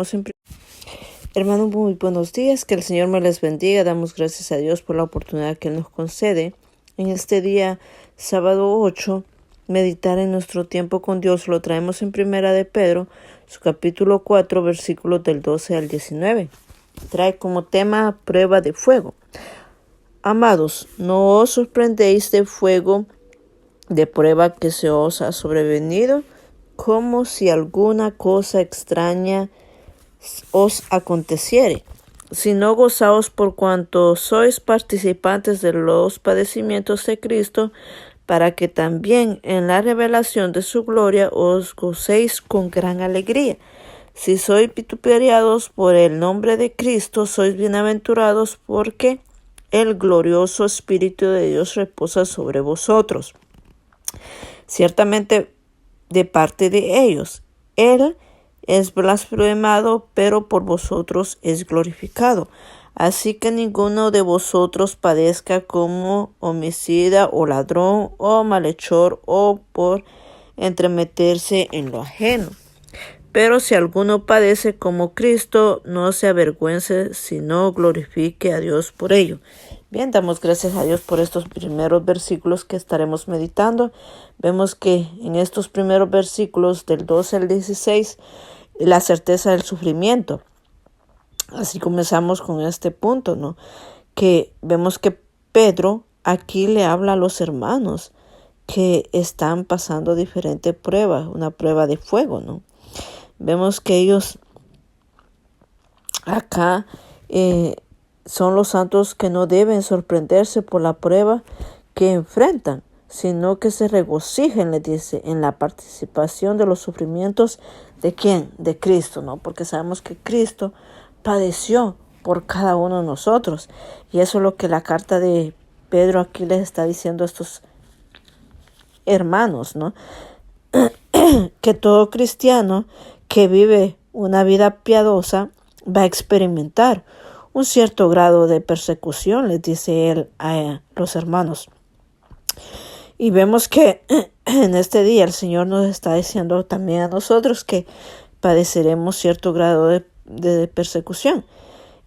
Siempre. Hermanos, muy buenos días, que el Señor me les bendiga. Damos gracias a Dios por la oportunidad que Él nos concede en este día, sábado 8, meditar en nuestro tiempo con Dios. Lo traemos en Primera de Pedro, su capítulo 4, versículos del 12 al 19. Trae como tema prueba de fuego. Amados, no os sorprendéis de fuego de prueba que se os ha sobrevenido, como si alguna cosa extraña os aconteciere, sino gozaos por cuanto sois participantes de los padecimientos de Cristo, para que también en la revelación de su gloria os gocéis con gran alegría. Si sois vituperados por el nombre de Cristo, sois bienaventurados, porque el glorioso Espíritu de Dios reposa sobre vosotros. Ciertamente de parte de ellos, Él es blasfemado, pero por vosotros es glorificado. Así que ninguno de vosotros padezca como homicida o ladrón o malhechor o por entremeterse en lo ajeno. Pero si alguno padece como Cristo, no se avergüence, sino glorifique a Dios por ello. Bien, damos gracias a Dios por estos primeros versículos que estaremos meditando. Vemos que en estos primeros versículos del 12 al 16, la certeza del sufrimiento. Así comenzamos con este punto, ¿no? Que vemos que Pedro aquí le habla a los hermanos que están pasando diferentes pruebas, una prueba de fuego, ¿no? Vemos que ellos acá son los santos que no deben sorprenderse por la prueba que enfrentan, sino que se regocijen, les dice, en la participación de los sufrimientos ¿de quién? De Cristo, ¿no? Porque sabemos que Cristo padeció por cada uno de nosotros. Y eso es lo que la carta de Pedro aquí les está diciendo a estos hermanos, ¿no? Que todo cristiano que vive una vida piadosa va a experimentar un cierto grado de persecución, les dice él a los hermanos. Y vemos que en este día el Señor nos está diciendo también a nosotros que padeceremos cierto grado de persecución.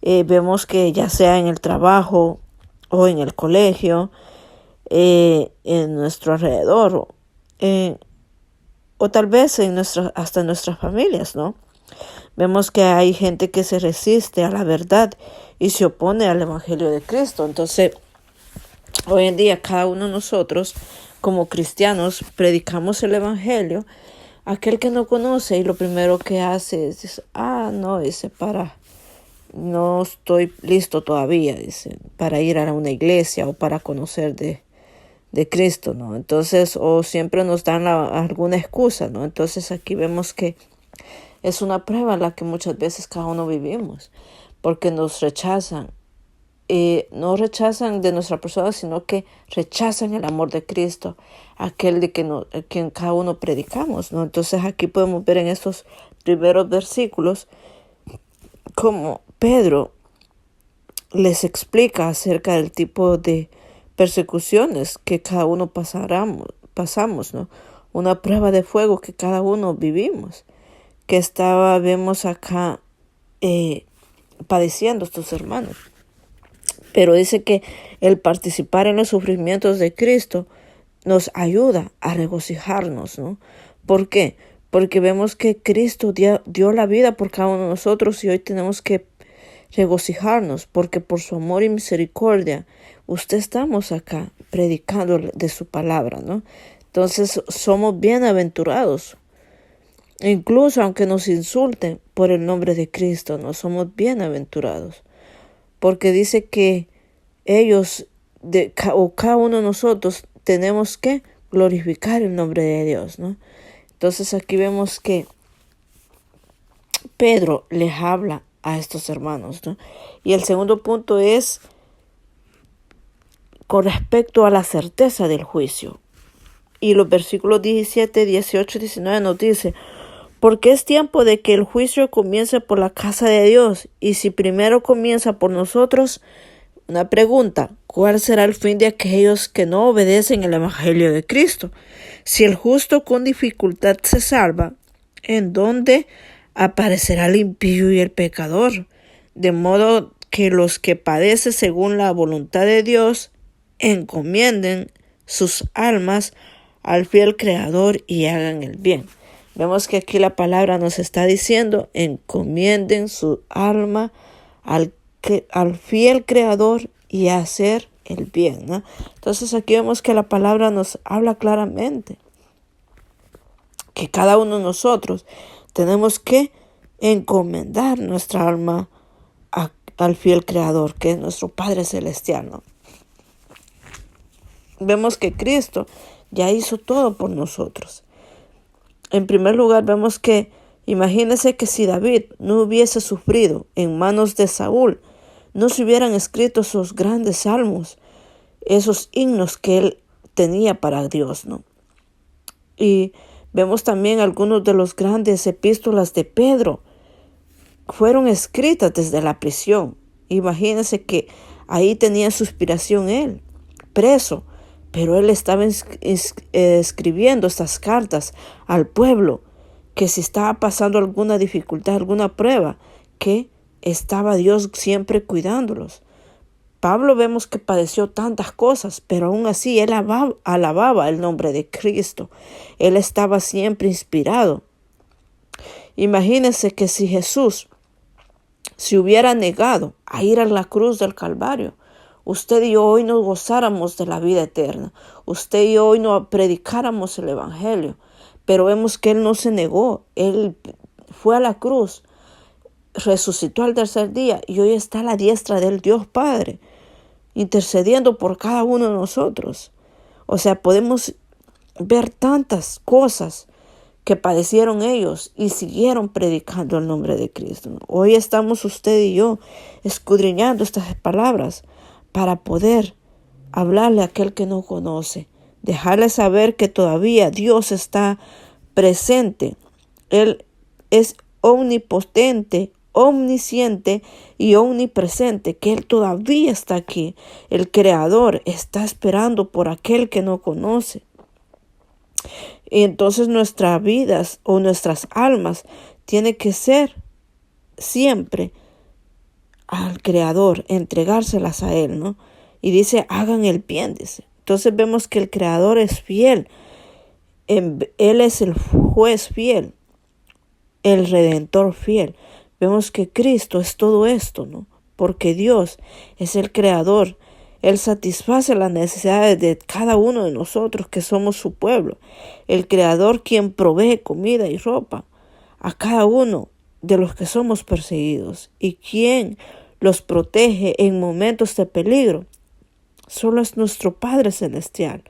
Vemos que ya sea en el trabajo o en el colegio, en nuestro alrededor, o tal vez hasta en nuestras familias, ¿no? Vemos que hay gente que se resiste a la verdad y se opone al Evangelio de Cristo. Entonces, hoy en día cada uno de nosotros como cristianos predicamos el Evangelio a aquel que no conoce, y lo primero que hace es decir, no estoy listo todavía, dice, para ir a una iglesia o para conocer de Cristo, ¿no? Entonces, o siempre nos dan alguna excusa, ¿no? Entonces aquí vemos que es una prueba en la que muchas veces cada uno vivimos, porque nos rechazan. No rechazan de nuestra persona, sino que rechazan el amor de Cristo, aquel de quien cada uno predicamos, ¿no? Entonces aquí podemos ver en estos primeros versículos cómo Pedro les explica acerca del tipo de persecuciones que cada uno pasamos, ¿no? Una prueba de fuego que cada uno vivimos, que vemos acá padeciendo estos hermanos. Pero dice que el participar en los sufrimientos de Cristo nos ayuda a regocijarnos, ¿no? ¿Por qué? Porque vemos que Cristo dio la vida por cada uno de nosotros, y hoy tenemos que regocijarnos, porque por su amor y misericordia estamos acá predicando de su palabra, ¿no? Entonces somos bienaventurados. Incluso aunque nos insulten por el nombre de Cristo, no somos bienaventurados. Porque dice que ellos, cada uno de nosotros, tenemos que glorificar el nombre de Dios, ¿no? Entonces aquí vemos que Pedro les habla a estos hermanos, ¿no? Y el segundo punto es con respecto a la certeza del juicio. Y los versículos 17, 18 y 19 nos dice: porque es tiempo de que el juicio comience por la casa de Dios, y si primero comienza por nosotros, una pregunta: ¿cuál será el fin de aquellos que no obedecen el Evangelio de Cristo? Si el justo con dificultad se salva, ¿en dónde aparecerá el impío y el pecador, de modo que los que padecen según la voluntad de Dios encomienden sus almas al fiel Creador y hagan el bien. Vemos que aquí la palabra nos está diciendo: encomienden su alma al fiel Creador y hacer el bien, ¿no? Entonces aquí vemos que la palabra nos habla claramente que cada uno de nosotros tenemos que encomendar nuestra alma al fiel Creador, que es nuestro Padre Celestial, ¿no? Vemos que Cristo ya hizo todo por nosotros. En primer lugar, vemos que, imagínense que si David no hubiese sufrido en manos de Saúl, no se hubieran escrito esos grandes salmos, esos himnos que él tenía para Dios, ¿no? Y vemos también algunos de los grandes epístolas de Pedro fueron escritas desde la prisión. Imagínense que ahí tenía su inspiración él, preso, pero él estaba escribiendo estas cartas al pueblo, que si estaba pasando alguna dificultad, alguna prueba, que estaba Dios siempre cuidándolos. Pablo vemos que padeció tantas cosas, pero aún así él alababa el nombre de Cristo. Él estaba siempre inspirado. Imagínense que si Jesús se hubiera negado a ir a la cruz del Calvario, usted y yo hoy no gozáramos de la vida eterna. Usted y yo hoy no predicáramos el Evangelio. Pero vemos que Él no se negó. Él fue a la cruz, resucitó al tercer día y hoy está a la diestra del Dios Padre, intercediendo por cada uno de nosotros. O sea, podemos ver tantas cosas que padecieron ellos y siguieron predicando el nombre de Cristo. Hoy estamos usted y yo escudriñando estas palabras para poder hablarle a aquel que no conoce, dejarle saber que todavía Dios está presente. Él es omnipotente, omnisciente y omnipresente, que Él todavía está aquí. El Creador está esperando por aquel que no conoce. Y entonces nuestras vidas o nuestras almas tienen que ser siempre al Creador, entregárselas a Él, ¿no? Y dice, hagan el bien, dice. Entonces vemos que el Creador es fiel. Él es el juez fiel, el Redentor fiel. Vemos que Cristo es todo esto, ¿no? Porque Dios es el Creador. Él satisface las necesidades de cada uno de nosotros que somos su pueblo. El Creador quien provee comida y ropa a cada uno de los que somos perseguidos. Y quien los protege en momentos de peligro solo es nuestro Padre Celestial.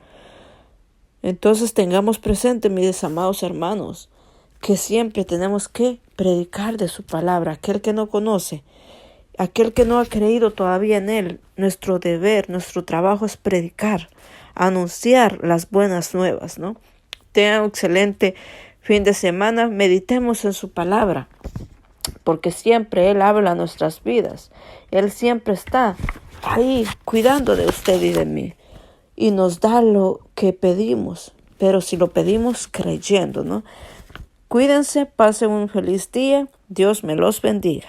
Entonces tengamos presente, mis amados hermanos, que siempre tenemos que predicar de su palabra. Aquel que no conoce, aquel que no ha creído todavía en Él, nuestro deber, nuestro trabajo es predicar, anunciar las buenas nuevas, ¿no? Tengan un excelente fin de semana, meditemos en su palabra, porque siempre Él habla a nuestras vidas. Él siempre está ahí cuidando de usted y de mí y nos da lo que pedimos, pero si lo pedimos creyendo, ¿no? Cuídense, pasen un feliz día, Dios me los bendiga.